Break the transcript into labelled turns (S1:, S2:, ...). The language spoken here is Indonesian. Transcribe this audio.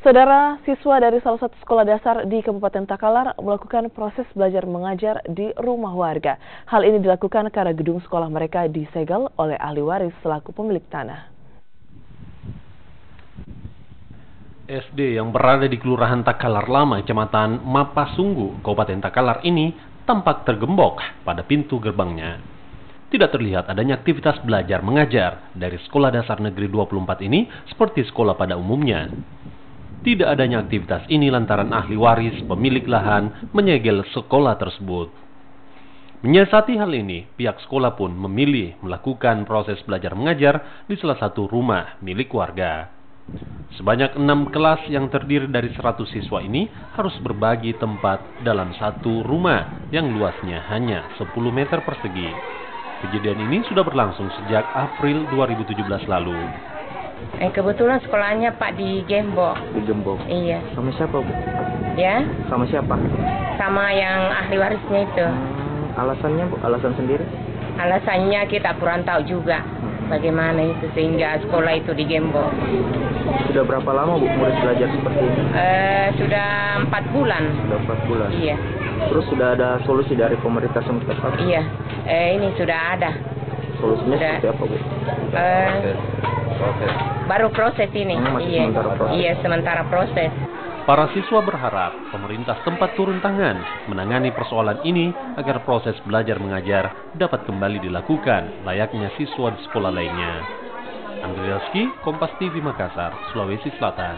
S1: Saudara, siswa dari salah satu sekolah dasar di Kabupaten Takalar melakukan proses belajar mengajar di rumah warga. Hal ini dilakukan karena gedung sekolah mereka disegel oleh ahli waris selaku pemilik tanah.
S2: SD yang berada di Kelurahan Takalar Lama, Kecamatan Mapasunggu, Kabupaten Takalar ini tampak tergembok pada pintu gerbangnya. Tidak terlihat adanya aktivitas belajar mengajar dari Sekolah Dasar Negeri 24 ini seperti sekolah pada umumnya. Tidak adanya aktivitas ini lantaran ahli waris pemilik lahan menyegel sekolah tersebut. Menyiasati hal ini, pihak sekolah pun memilih melakukan proses belajar mengajar di salah satu rumah milik warga. Sebanyak 6 kelas yang terdiri dari 100 siswa ini harus berbagi tempat dalam satu rumah yang luasnya hanya 10 meter persegi. Kejadian ini sudah berlangsung sejak April 2017 lalu.
S3: Kebetulan sekolahnya Pak di Gembok.
S4: Di Gembok?
S3: Iya.
S4: Sama siapa, Bu?
S3: Ya?
S4: Sama siapa?
S3: Sama yang ahli warisnya itu.
S4: Alasannya, Bu? Alasan sendiri?
S3: Alasannya kita kurang tahu juga bagaimana itu sehingga sekolah itu di Gembok.
S4: Sudah berapa lama, Bu, murid belajar seperti ini?
S3: Sudah 4 bulan.
S4: Sudah 4 bulan?
S3: Iya.
S4: Terus sudah ada solusi dari pemerintah setempat?
S3: Iya. Ini sudah ada.
S4: Solusinya
S3: sudah.
S4: Seperti apa, Bu?
S3: Baru proses ini.
S4: Masih sementara proses.
S3: Iya, sementara proses.
S2: Para siswa berharap pemerintah setempat turun tangan menangani persoalan ini agar proses belajar mengajar dapat kembali dilakukan layaknya siswa di sekolah lainnya. Andri Rizky, Kompas TV Makassar, Sulawesi Selatan.